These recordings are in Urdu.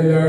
Thank you.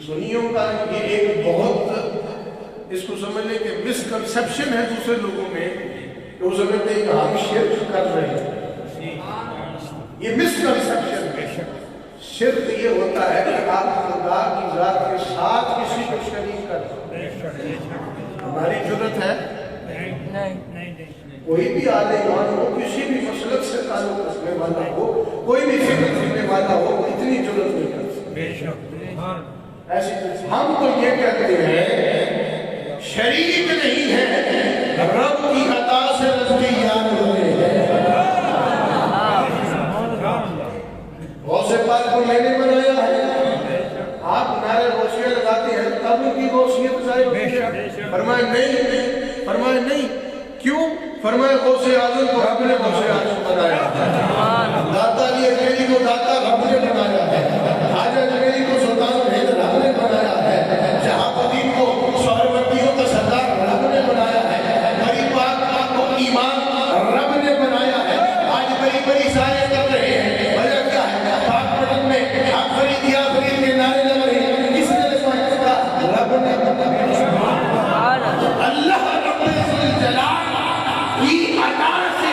سنیوں کا یہ ایک بہت اس کو سمجھ لیں کہ مسکنسیپشن ہے دوسرے لوگوں میں کہ وہ سمجھتے ہیں کہ ہم شرک کر رہے ہیں. یہ مسکنسیپشن ہے. شرک یہ ہوتا ہے کہ آپ خدا کی ذات کے ساتھ کسی کو شریک کر دیں. ہماری جرت ہے کوئی بھی عالم ہو, کسی بھی مسلک سے تعلق رکھنے والا ہو, کوئی بھی فکر رکھنے والا ہو, اتنی جرت نہیں کرتا. ایسی ہم تو یہ کہتے ہیں شریک نہیں ہے, رب کی عطا سے رزقی یاد ہوئے ہیں. غوث پاک کو میں نے بنایا ہے. آپ نعرے غوثیہ لگاتے ہیں تب ان کی غوثیت ظاہر ہوتی ہے. فرمائے نہیں, فرمائے نہیں. کیوں؟ فرمائے غوث اعظم کو رب نے غوث اعظم بنایا ہے. داتا علی اجمیری کو داتا رب نے بنایا ہے. خواجہ اجمیری کو سلطان الہند رب نے بنایا ہے. جہاں الدین کو سہروردیوں کا سردار رب نے بنایا ہے. بڑی پاک کو ایمان رب نے بنایا ہے. آج بڑی بڑی سائیں کر رہے ہیں, وجہ کیا ہے؟ پاک پٹن میں آپ فرید یا فرید کے نعرے لگ رہے ہیں. کس نے لگوایا؟ رب نے. اللہ رب الجلال کی عطا سے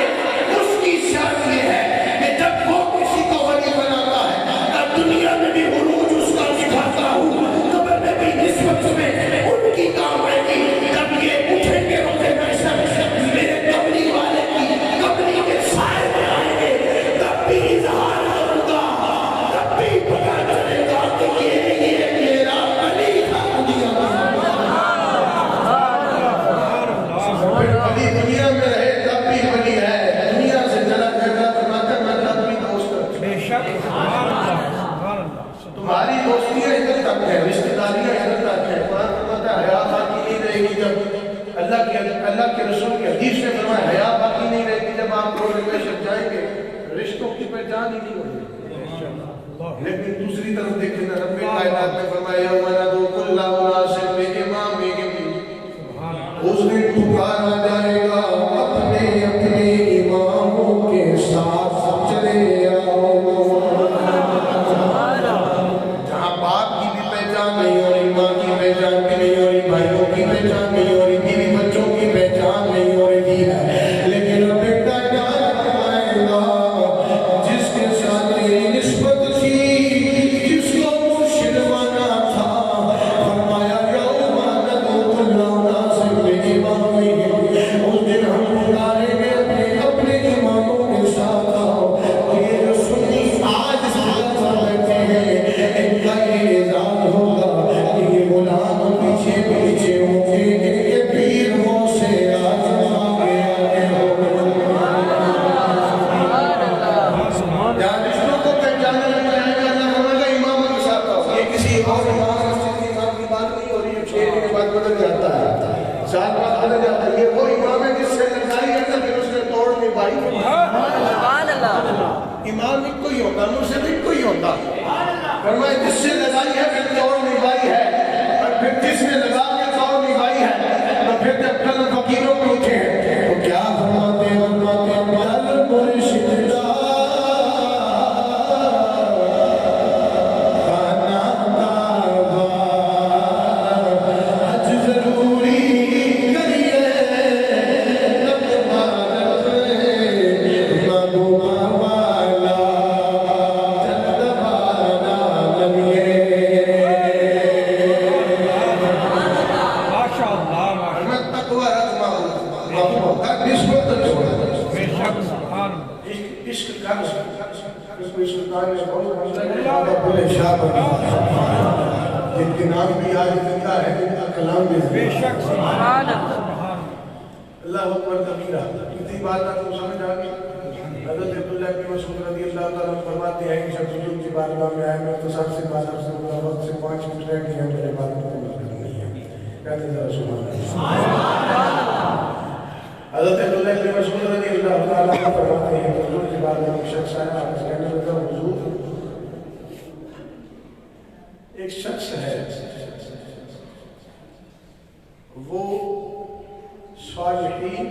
اس کی شرط یہ ہے کہ جب وہ کسی کو ولی بناتا ہے تب دنیا میں بھی عروج اس کا دکھاتا ہوں, قبر میں بھی نسبت میں ان کی کام آئے گی. جب یہ اٹھیں گے روزے محشر میرے قبری والے کی قبری کے سائے میں آئیں گے, تب بھی اظہار کروں گا, تب بھی پتا چلے گا کہ یہ میرا علی تھا دنیا میں. علی دنیا میں رہے تب بھی ولی ہے, دنیا سے چلا جائے فرما کر میں تب بھی دوست کرتا. بے شک تمہاری دوستیاں ادھر تک ہے, رشتہ داریاں ادھر تک ہے. قرآن فرماتا ہے حیا باقی نہیں رہے گی جب اللہ کے رسول کے حدیث نے فرمایا حیا باقی نہیں رہے گی جب آپ روزے محشر جائیں گے, رشتوں کی پہچان ہی نہیں ہوگی. لیکن دوسری طرف دیکھیں نا, رب کائنات نے فرمایا یوم ندعو کل اناس بامامہم, اس دن پکارا جائے گا اپنے اپنے اماموں کے ساتھ چلے آؤ. جہاں باپ کی بھی پہچان نہیں ہو رہی, ماں کی پہچان بھی نہیں ہو رہی, بھائیوں کی پہچان نہیں ہو رہی, بیوی بچوں کی پہچان نہیں ہو رہی ہے, لیکن رب کائنات فرمائے گا جس کے ساتھ میری نسبت تھی, جس کو مرشد مانا تھا, فرمایا یوم ندعو کل اناس بامامہم, اس دن ہم پکاریں گے اپنے اماموں کے ساتھ آؤ. اور یہ جو سنی آج بیٹھے ہیں ان کا یہ اعزاز ہوگا کہ یہ غلام پیچھے پیچھے ہوں گے کہ پیر ہوں سے آج آگے جہاں رشتوں کو پہچانا لگ جائے گا, اللہ فرمائے گا اماموں کے ساتھ آؤ. یہ کسی اور امام کی بات نہیں ہو رہی ہے, 6 دن کے بعد بدل جاتا ہے, 7 بعد بدل جاتا ہے. یہ وہ امام ہے جس سے لڑائی ہے پھر اس نے توڑ نہیں پائی. امام ایک کو ہی ہوتا, مرشد ایک کو ہی ہوتا. فرمایا جس سے لڑائی ہے پھر توڑ نہیں پائی ہے, اور پھر جس نے لگا کے توڑ نہیں پائی ہے, تو پھر جب کل فقیروں میں اٹھے ہیں تو کیا فرماتے ہیں بل مرشد جن کے نام بھی آج زندہ ہے, جن کا کلام بھی بے شک سبحان اللہ اکبر کبیرہ. اتنی بات آپ کو سمجھ آ گئی. حضرت عبداللہ بن مسعود رضی اللہ تعالیٰ عنہ فرماتے ہیں کہ جب حضور کی بارگاہ میں آئے, میں تو سب سے بات سے وقت سے 5 منٹ رہ گئے, میرے بات کو پورا کرنی ہے. کہتے ذرا سبحان اللہ. حضرت عبداللہ بن مسعود رضی اللہ تعالیٰ عنہ فرماتے ہیں کہ حضور کی بارگاہ میں شخص آیا, آپ کہنے لگا حضور ایک شخص ہے وہ صالحین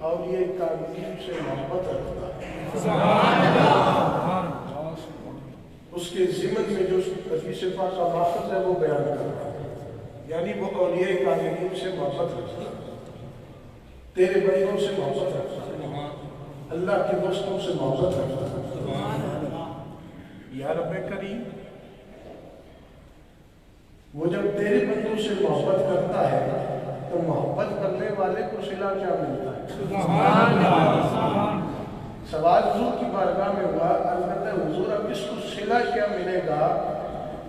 اولیاء کاملین سے محبت رکھتا ہے, اس کے ذمہ ضمن میں جو حدیث پاک کا ماخذ ہے وہ بیان کر رہا ہے، یعنی وہ اولیاء کاملین سے محبت رکھتا ہے، تیرے بندوں سے محبت رکھتا ہے، اللہ کے دوستوں سے محبت رکھتا ہے۔ یا رب کریم، وہ جب تیرے بندوں سے محبت کرتا ہے تو محبت کرنے والے کو صلہ کیا ملتا ہے؟ سوال حضور کی بارگاہ میں ہوا، البتہ حضور اب اس کو صلہ کیا ملے گا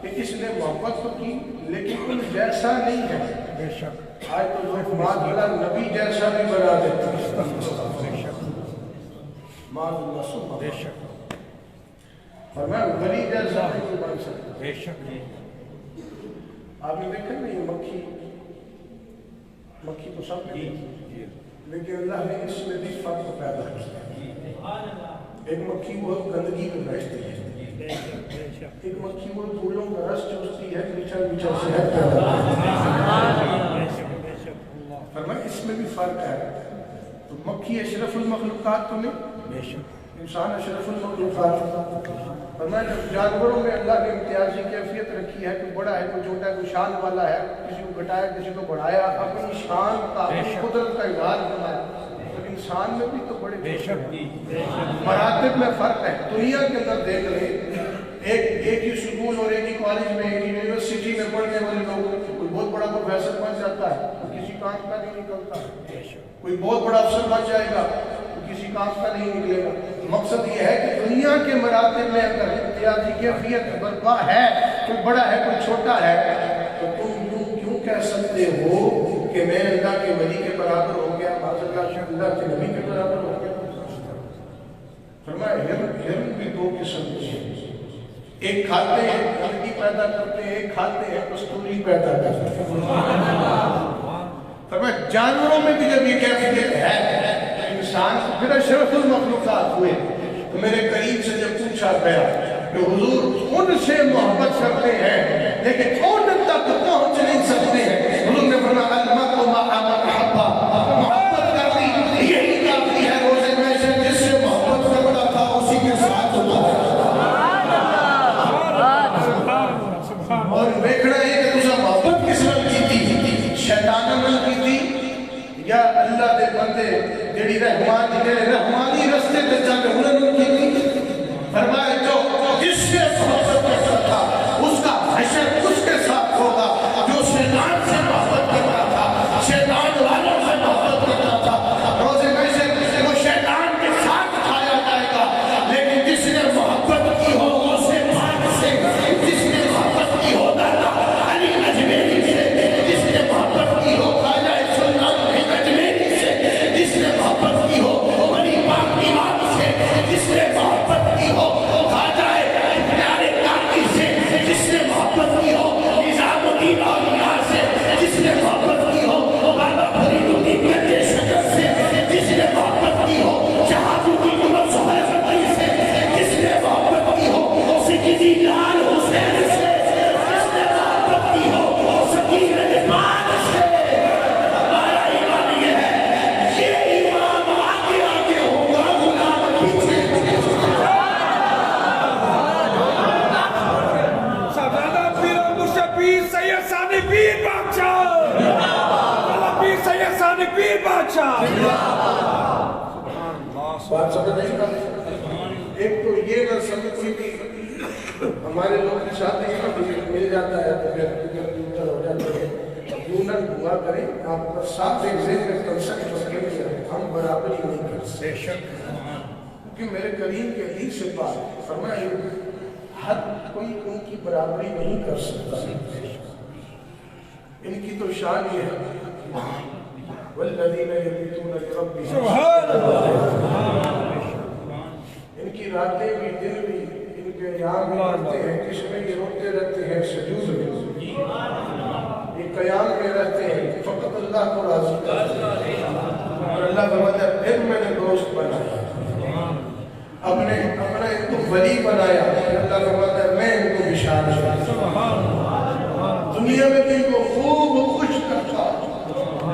کہ اس نے محبت تو کی لیکن ان جیسا نہیں ہے۔ بے شک آج تو لوگ معاذ نبی جیسا بھی بنا دیتے ہیں، معاذ اللہ سبحانہ، بے شک فرمایا ولی جیسا نہیں بن سکتا۔ بے شک آپ نے دیکھا نہیں مکھی تو سب نے لیکن اللہ نے اس میں بھی فرق پیدا کیا۔ ایک مکھی وہ گندگی میں بیٹھتی ہے، ایک مکھی وہ پھولوں کا رس چوستی ہے، میٹھا میٹھا شہد پیدا کرتی ہے۔ فرمایا اس میں بھی فرق ہے۔ تو مکھی اشرف المخلوقات تو نہیں، انسان اشرف المخلوقات۔ فرمایا جب جانوروں میں اللہ نے امتیازی کیفیت رکھی ہے، کوئی بڑا ہے کوئی چھوٹا ہے، کوئی شان والا ہے، کسی کو گھٹایا کسی کو بڑھایا، اپنی شان کا اپنی قدرت کا اظہار کرنا ہے۔ تو انسان میں بھی تو بڑے مراتب میں فرق ہے۔ دنیا کے اندر دیکھ لیں، ایک ہی سکول اور ایک ہی کالج میں ایک ہی یونیورسٹی میں پڑھنے والے لوگ، کوئی بہت بڑا پروفیسر بن جاتا ہے کسی کام کا نہیں نکلتا، کوئی بہت بڑا افسر بن جائے گا کسی کام کا نہیں نکلے گا۔ مقصد یہ ہے کہ دنیا کے مراتب میں اگر امتیازی کیفیت برپا ہے، کوئی بڑا ہے کوئی چھوٹا ہے، تو تم کیوں کہہ سکتے ہو کہ میں اللہ کے ولی کے برابر ہو گیا، اللہ کے نبی کے برابر ہو گیا؟ فرمایا ہرن بھی دو قسم کے ہیں، ایک کھاتے ہیں گندگی پیدا کرتے ہیں، ایک کھاتے ہیں کستوری پیدا کرتے ہیں۔ فرمایا جانوروں میں بھی جب یہ کیفیت ہے انسان کو پھر اشرف المخلوقات ہوئے، تو میرے قریب سے جب پوچھا گیا کہ حضور ان سے محبت کرتے ہیں لیکن ان تک پہنچ نہیں سکتے ہیں، حضور نے فرمایا المرء مع من احب، محبت کرنی یہی کافی ہے روزے میں سے جس سے محبت کرتا تھا اسی کے ساتھ ہوتا ہے۔ اور دیکھنا ہے کہ تجھے محبت کس وقت کی تھی، شیطان عمل کی تھی یا اللہ دے بندے جڑی رحمانی رستے پہ چل رہے انہوں کی تھی؟ فرمایا جو جس سے محبت کرتا تھا اس کا حشر اس کے ساتھ ہوگا، جو شیطان سے محبت کرتا تھا، شیطان والوں سے محبت کرتا تھا، روزے میں سے وہ شیطان کے ساتھ کھایا جائے گا، لیکن جس نے محبت کی ہو اسے پاک سے، جس نے محبت کی ہو دادا علی اجمیری سے، جس نے محبت کی ہو خواجہ سلطان اجمیری سے، جس نے محبت کی ہو ولی پاک امام سے، جس نے محبت کی ہو خواجہ پیارے کاکی سے، جس نے محبت کی ہو نظام الدین اولیاء سے، جس نے محبت کی ہو بابا فرید الدین گنج شجر سے، جس نے محبت کی ہو شہاب الدین عمر سہیل سے، جس نے محبت کی ہو سیدی لال حسین سے، جس نے محبت کی ہو سکین اجمان سے، ہمارا ایمان یہ ہے یہ امام آگے آگے ہوگا غلام پیچھے سبحانہ پیر مرشد سید ثانی پیر بادشاہ، پیر سید ثانی پیر بادشاہ۔ بات سمجھ نہیں پاتے؟ ایک تو یہ نہ سمجھ کہ ہمارے لوگ کے ساتھ مل جاتا ہے تو پھر ہو جاتا ہے، یوں نہ دعا کریں آپ پر ساتھ ایک ذہن میں کنسپٹ رکھیں کہ ہم برابری نہیں کر سکتے، کیونکہ میرے کریم کے حدیث سے بات فرمایا ہر کوئی ان کی برابری نہیں کر سکتا۔ ان کی تو شان یہ ہے والذین یبیتون لربہم سبحان اللہ، ان کی راتیں بھی دن بھی ان کے قیام بھی کرتے ہیں، کس میں یہ روتے رہتے ہیں سجود میں، یہ قیام میں رہتے ہیں فقط اللہ کو راضی کرتے ہیں، اور اللہ فرماتا ہے پھر میں نے دوست بنایا، اپنے ان کو ولی بنایا، اللہ فرماتا ہے میں ان کو بشارت کرتا ہوں، دنیا میں بھی ان کو خوب خوش کرتا ہوں۔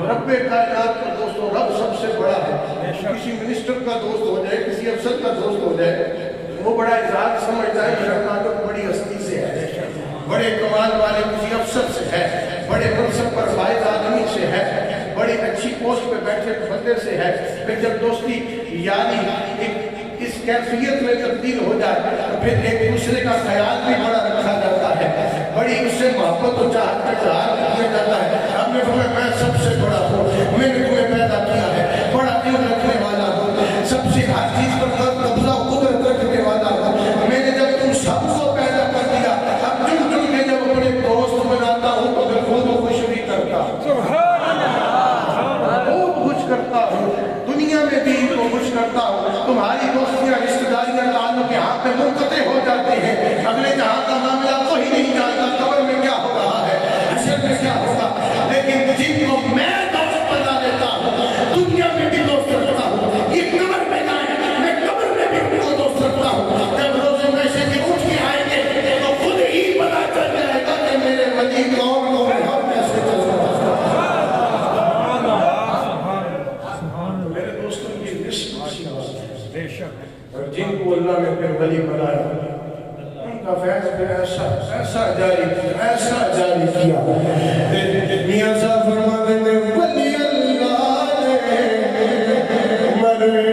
رب کائنات کا دوستو، رب سب سے بڑا ہے، کسی منسٹر کا دوست ہو جائے، کسی افسر کا دوست ہو جائے، وہ بڑا اعزاز سمجھتا ہے میرا تعلق بڑی ہستی سے ہے، بڑے کمال والے کسی افسر سے ہے، بڑے منصب پر فائز آدمی سے ہے، بڑی اچھی پوسٹ پہ بیٹھے بندے سے ہے، پھر جب دوستی یعنی اس کیفیت میں تبدیل ہو جائے تو پھر ایک دوسرے کا خیال بھی بڑا رکھا جاتا ہے، بڑی اس سے محبت و چاہت کا اظہار کیا جاتا ہے۔ آپ نے فرمایا میں سب سے بڑا ہوں، میں نے تمہیں پیدا کیا ہے، بڑا علم رکھنے والا ہوں، سب سے ہر چیز پر قبضہ و قدرت رکھنے والا ہوں، میں نے جب تم سب کو پیدا کر دیا، اب چن چن کے جب اپنے دوست بناتا ہوں تو پھر خود خوش بھی کرتا ہوں، خوب خوش کرتا ہوں، دنیا میں بھی ان کو خوش کرتا ہوں۔ تمہاری دوستیاں رشتہ داریاں تعلق یہاں پہ منقطع ہو جاتے ہیں، اگلے جہاں کا معاملہ کوئی نہیں جانتا قبر میں کیا ہو رہا ہے، حشر میں کیا ہوگا، لیکن جن کو میں دوست بنا لیتا ہوں دنیا میں بھی دوست رکھتا ہوں، یہ قبر میں نہ ہے، میں قبر میں بھی ان کو دوست رکھتا ہوں۔ جب روز محشر کے اٹھ کے آئیں گے تو خود ہی پتا چل جائے گا کہ میرے ولی کون کون ہے اور کیسے چل رہا ہے۔ میرے دوستوں کی نسبت سی بات ہے، بے شک، اور جن کو اللہ نے پھر ولی بنایا ان کا فیض پھر ایسا جاری کیا۔ میاں صاحب فرماتے ہیں ولی اللہ نے مرے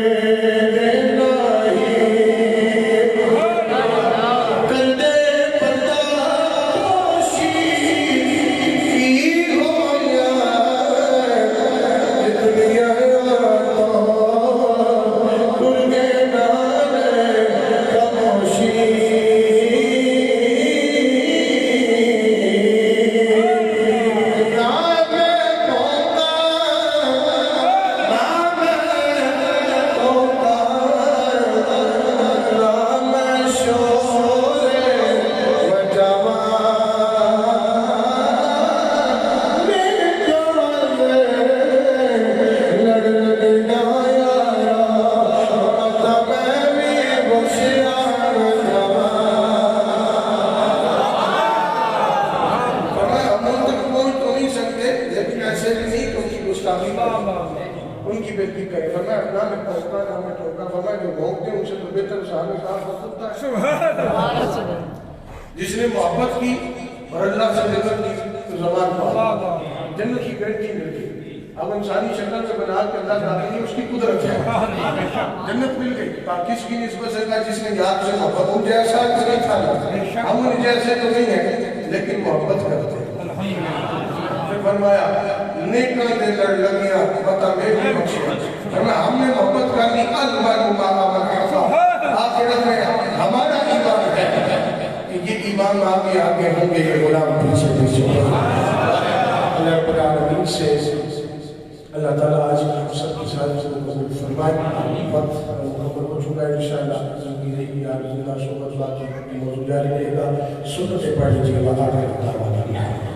ان کی بہتری کرے، فرمایا نہ میں پہنچتا نہ میں ٹھوکا، فرمایا جو بھونکتے ہیں ان سے تو بہتر صحابہ صاحب ہوتا ہے۔ جس نے محبت کی اور اللہ سے نظر کی تو زبان پا جنت کی گارنٹی مل گئی۔ اب انسانی شکل سے بنا کے اللہ تعالیٰ کی اس کی قدرت ہے، جنت مل گئی۔ کس کی نسبت سے کہا جس نے آپ سے محبت، ان جیسا اس نہیں تھا، ہم ان جیسے تو نہیں ہیں لیکن محبت کرتے ہیں۔ پھر فرمایا نیکاں دے لڑ لگیاں بتا میں بھی بخشیا، فرمایا ہم نے محبت کر لی البر مقام الحفا، آخرت میں ہمارا ایمان ہے کہ یہ ایمان آگے آگے ہوں گے، یہ غلام پیچھے پیچھے۔ اللہ رب العالمین سے اللہ تعالیٰ آج ہم سب کی ساتھ سے قبول فرمائے، وقت مکمل ہو چکا ہے، انشاءاللہ زندگی رہی یاد زندہ صحبت باقی موضوع جاری رہے گا، سنتیں پڑھ لیجیے، اللہ تعالیٰ